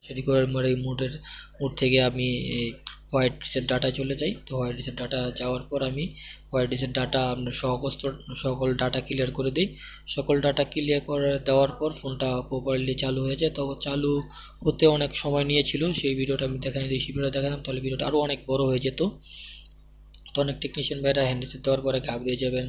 সেটি করে এই মোড থেকে আমি এই হোয়াইট রিসেট ডাটা চলে যাই। তো হোয়াইট রিসেট ডাটা যাওয়ার পর আমি হোয়াইট রিসেট ডাটা আপনার সকল ডাটা ক্লিয়ার করে দিই। সকল ডাটা ক্লিয়ার করে দেওয়ার পর ফোনটা প্রপারলি চালু হয়ে যায়। তো চালু হতে অনেক সময় নিয়েছিল, সেই ভিডিওটা আমি দেখানো দিই। সেই ভিডিওটা দেখাতাম তাহলে ভিডিওটা আরও অনেক বড় হয়ে যেত। তো অনেক টেকনিশিয়ান ভাইরা হ্যান্ড রিসেট দেওয়ার পরে ঘাবড়িয়ে যাবেন,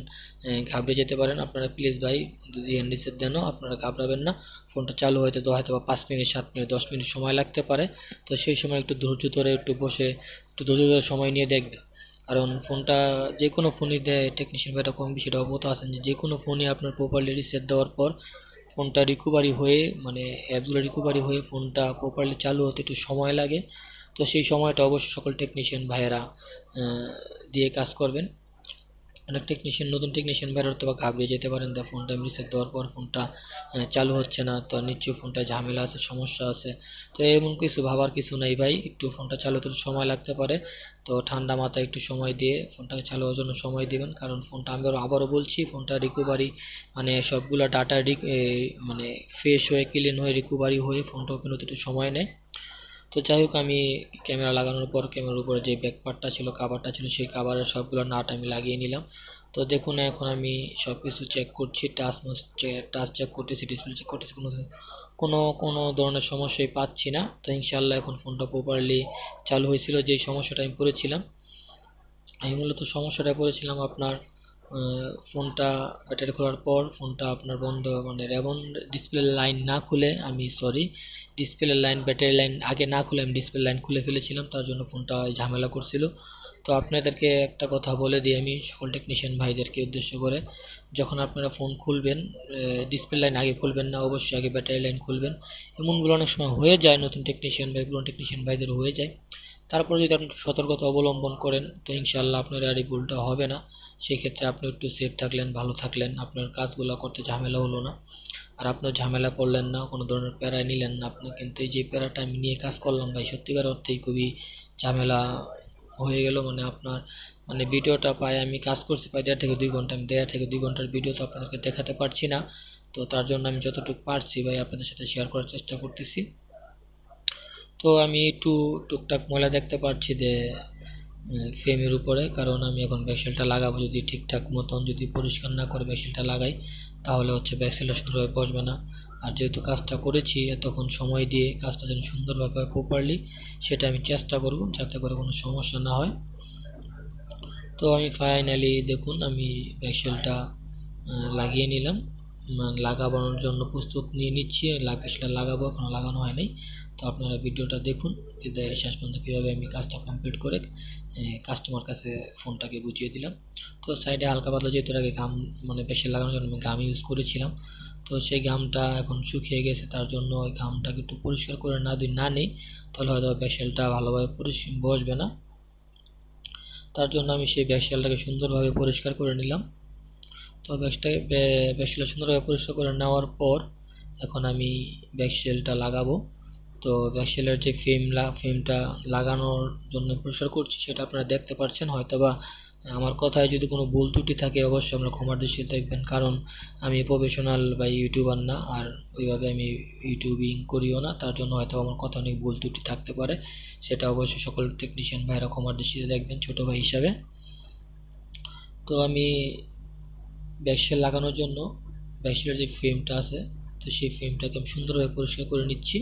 ঘাবড়ে যেতে পারেন। আপনারা প্লিজ ভাই যদি হ্যান্ড রিসেট দেনও আপনারা ঘাবড়াবেন না। ফোনটা চালু হতে তো হয়তো 5 মিনিট 7 মিনিট 10 মিনিট সময় লাগতে পারে। তো সেই সময় একটু ধৈর্য ধরে একটু বসে একটু ধৈর্য ধরে সময় নিয়ে দেখবেন। কারণ ফোনটা যে কোনো ফোনই দেয়, টেকনিশিয়ান ভাইরা কম বেশি এটা অবগত আছেন যে কোনো ফোনই আপনার প্রপারলি রিসেট দেওয়ার পর ফোনটা রিকভারি হয়ে মানে অ্যাপসগুলো রিকভারি হয়ে ফোনটা প্রপারলি চালু হতে একটু সময় লাগে। তো সেই সময়টা অবশ্যই সকল টেকনিশিয়ান ভাইয়েরা দিয়ে কাজ করবেন। অনেক টেকনিশিয়ান নতুন টেকনিশিয়ান ভাইরা হয়তো বা ঘাবড়িয়ে যেতে পারেন, ফোনটা আমি রিসেট দেওয়ার পর ফোনটা চালু হচ্ছে না, তো নিশ্চয়ই ফোনটা ঝামেলা আছে, সমস্যা আছে। তো এমন কিছু ভাবার কিছু নাই ভাই, একটু ফোনটা চালু হতে সময় লাগতে পারে। তো ঠান্ডা মাথায় একটু সময় দিয়ে ফোনটাকে চালু হওয়ার জন্য সময় দিবেন। কারণ ফোনটা আমি আবারও বলছি, ফোনটা রিকভারি মানে সবগুলো ডাটা মানে ফ্রেশ হয়ে ক্লিন হয়ে রিকভারি হয়ে ফোনটা ওপেন হতে একটু সময় নেয়। তো যাই হোক, আমি ক্যামেরা লাগানোর পর ক্যামেরার উপরে যে ব্যাক পার্টটা ছিল, কাভারটা ছিল, সেই কাভারের সবগুলো নাট আমি লাগিয়ে নিলাম। তো দেখুন এখন আমি সব কিছু চেক করছি, টাচ চেক করতেছি, ডিসপ্লে চেক করতেছি, কোনো কোনো ধরনের সমস্যাই পাচ্ছি না। তো ইনশাল্লাহ এখন ফোনটা প্রপারলি চালু হয়েছিল। যেই সমস্যাটা আমি পড়েছিলাম, আমি মূলত সমস্যাটা পড়েছিলাম আপনার ফোনটা ব্যাটারি খোলার পর ফোনটা আপনার বন্ধ মানে রেবন ডিসপ্লে লাইন না খুলে আমি ডিসপ্লে লাইন ব্যাটারি লাইন আগে না খুলে আমি ডিসপ্লে লাইন খুলে ফেলেছিলাম, তার জন্য ফোনটা ঝামেলা করছিল। তো আপনাদেরকে একটা কথা বলে দিই আমি সকল টেকনিশিয়ান ভাইদেরকে উদ্দেশ্য করে, যখন আপনারা ফোন খুলবেন ডিসপ্লে লাইন আগে খুলবেন না, অবশ্যই আগে ব্যাটারি লাইন খুলবেন। এমনগুলো অনেক সময় হয়ে যায় নতুন টেকনিশিয়ান বা পুরনো টেকনিশিয়ান ভাইদের হয়ে যায়। তারপরে যদি আপনি সতর্কতা অবলম্বন করেন তো ইনশাল্লাহ আপনার আর এই ভুলটা হবে না। সেই ক্ষেত্রে আপনি একটু সেফ থাকলেন, ভালো থাকলেন, আপনার কাজগুলো করতে ঝামেলা হলো না। আর আপনিও ঝামেলা করলেন না, কোনো ধরনের প্যারা নিলেন না আপনি। কিন্তু এই যে প্যারাটা আমি নিয়ে কাজ করলাম ভাই, সত্যিকার অর্থেই খুবই ঝামেলা হয়ে গেল। মানে আপনার মানে ভিডিওটা প্রায় আমি কাজ করছি প্রায় 1.5 থেকে 2 ঘন্টা, আমি 1.5 থেকে 2 ঘন্টার ভিডিও তো আপনাদেরকে দেখাতে পারছি না। তো তার জন্য আমি যতটুকু পারছি ভাই আপনাদের সাথে শেয়ার করার চেষ্টা করতেছি। তো আমি একটু টুকটাক ময়লা দেখতে পাচ্ছি যে ফ্রেমের উপরে, কারণ আমি এখন ব্যাকসেলটা লাগাবো, যদি ঠিকঠাক মতন যদি পরিষ্কার না করে ব্যাকসেলটা লাগাই তাহলে হচ্ছে ব্যাকসেলটা সুন্দরভাবে বসবে না। আর যেহেতু কাজটা করেছি এতক্ষণ সময় দিয়ে, কাজটা যেন সুন্দরভাবে প্রপারলি সেটা আমি চেষ্টা করব যাতে করে কোনো সমস্যা না হয়। তো আমি ফাইনালি দেখুন আমি ব্যাকসেলটা লাগিয়ে নিলাম, লাগানোর জন্য প্রস্তুত নিয়ে নিচ্ছি। সেটা লাগাবো, এখনো লাগানো হয়নি। তো আপনারা ভিডিওটা দেখুন শেষ পর্যন্ত কীভাবে আমি কাজটা কমপ্লিট করে কাস্টমার কাছে ফোনটাকে বুঝিয়ে দিলাম। তো সাইডে হালকা পাতলা যেহেতু আগে গাম মানে বেশি লাগানোর জন্য আমি গাম ইউজ করেছিলাম, তো সেই গামটা এখন শুকিয়ে গেছে, তার জন্য ওই গামটাকে একটু পরিষ্কার করে না নেই তাহলে হয়তো ব্যাকসেলটা ভালোভাবে বসবে না। তার জন্য আমি সেই ব্যাকসেলটাকে সুন্দরভাবে পরিষ্কার করে নিলাম। তো ব্যাকসেলটা সুন্দরভাবে পরিষ্কার করে নেওয়ার পর এখন আমি ব্যাকসেলটা লাগাবো। তো ব্যাকসেলের যে ফ্রেমটা লাগানোর জন্য পরিষ্কার করছি সেটা আপনারা দেখতে পাচ্ছেন। হয়তোবা আমার কথায় যদি কোনো ভুল ত্রুটি থাকে অবশ্যই আপনারা ক্ষমার দৃষ্টিতে দেখবেন, কারণ আমি প্রফেশনাল বা ইউটিউবার না, আর ওইভাবে আমি ইউটিউবিং করিও না, তার জন্য হয়তো আমার কথা অনেক ভুল ত্রুটি থাকতে পারে। সেটা অবশ্যই সকল টেকনিশিয়ান ভাইরা ক্ষমার দৃষ্টিতে দেখবেন ছোট ভাই হিসাবে। তো আমি ব্যাকসেল লাগানোর জন্য ব্যাকসেলের যে ফ্রেমটা আছে তো সেই ফ্রেমটাকে আমি সুন্দরভাবে পরিষ্কার করে নিচ্ছি।